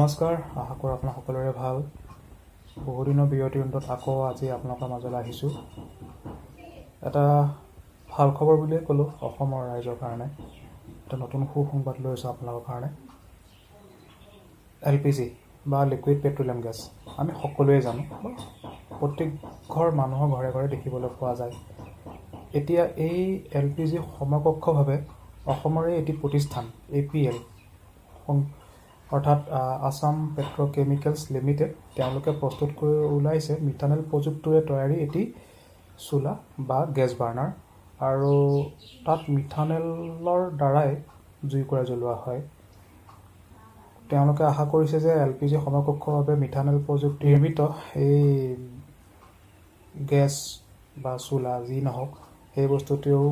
নমস্কাৰ, আশা কৰোঁ আপোনাৰ সকলোৰে ভাল। বহুদিনৰ বিৰতিৰ অন্তত আকৌ আজি আপোনালোকৰ মাজলৈ আহিছোঁ। এটা ভাল খবৰ বুলিয়ে ক'লোঁ অসমৰ ৰাইজৰ কাৰণে। এটা নতুন সুসংবাদ লৈ আছোঁ আপোনালোকৰ কাৰণে। LPG বা লিকুইড পেট্ৰলিয়াম গেছ আমি সকলোৱে জানো, প্ৰত্যেক ঘৰ মানুহৰ ঘৰে ঘৰে দেখিবলৈ পোৱা যায়। এতিয়া এই LPG সমকক্ষভাৱে অসমৰে এটি প্ৰতিষ্ঠান APL অৰ্থাৎ আছাম পেট্ৰ'কেমিকেলছ লিমিটেড, তেওঁলোকে প্ৰস্তুত কৰি ওলাইছে মিথানেল প্ৰযুক্তিৰে তৈয়াৰী এটি চুলা বা গেছ বাৰ্ণাৰ, আৰু তাত মিথানেলৰ দ্বাৰাই জুইকুৰা জ্বলোৱা হয়। তেওঁলোকে আশা কৰিছে যে LPG সমকক্ষভাৱে মিথানেল প্ৰযুক্তি নিৰ্মিত এই গেছ বা চুলা যি নহওক, সেই বস্তুটোও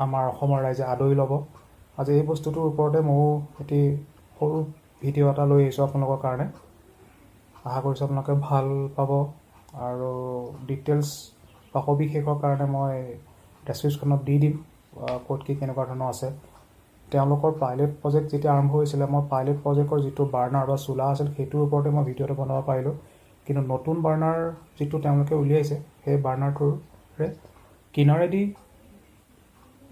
আমাৰ অসমৰ ৰাইজে আদৰি ল'ব। আজি এই বস্তুটোৰ ওপৰতে ময়ো এটি সৰু ভিডিঅ' এটা লৈ আহিছোঁ আপোনালোকৰ কাৰণে। আশা কৰিছোঁ আপোনালোকে ভাল পাব, আৰু ডিটেইলছ বা সবিশেষৰ কাৰণে মই ডেছক্ৰিপশ্যনত দি দিম ক'ত কি কেনেকুৱা ধৰণৰ আছে। তেওঁলোকৰ পাইলট প্ৰজেক্ট যেতিয়া আৰম্ভ হৈছিলে, মই পাইলট প্ৰজেক্টৰ যিটো বাৰ্ণাৰ বা চুলা আছিল সেইটোৰ ওপৰতে মই ভিডিঅ'টো বনাব পাৰিলোঁ। কিন্তু নতুন বাৰ্ণাৰ যিটো তেওঁলোকে উলিয়াইছে, সেই বাৰ্ণাৰটোৰে কিনাৰেদি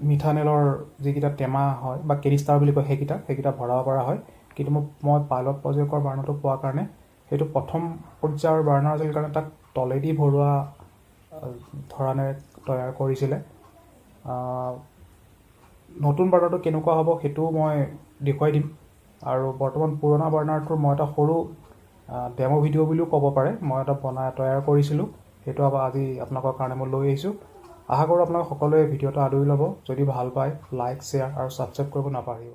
মিথানেলৰ যিকেইটা টেমা হয় বা কেনিষ্টাৰ বুলি কয়, সেইকেইটা ভৰাব পৰা হয়। কিন্তু মই পাইলট প্ৰজেক্টৰ বাৰ্ণাৰটো পোৱাৰ কাৰণে, সেইটো প্ৰথম পৰ্যায়ৰ বাৰ্ণাৰ আছিল কাৰণে তাক তলেদি ভৰোৱা ধৰণেৰে তৈয়াৰ কৰিছিলে। নতুন বাৰ্ণাৰটো কেনেকুৱা হ'ব সেইটোও মই দেখুৱাই দিম। আৰু বৰ্তমান পুৰণা বাৰ্ণাৰটোৰ মই এটা সৰু ডেমো ভিডিঅ' বুলিও ক'ব পাৰে, মই এটা তৈয়াৰ কৰিছিলোঁ, সেইটো আজি আপোনালোকৰ কাৰণে মই লৈ আহিছোঁ। আশা কৰোঁ আপোনালোকে সকলোৱে ভিডিঅ'টো আদৰি ল'ব। যদি ভাল পায় লাইক, শ্বেয়াৰ আৰু ছাবস্ক্ৰাইব কৰিব নাপাহৰিব।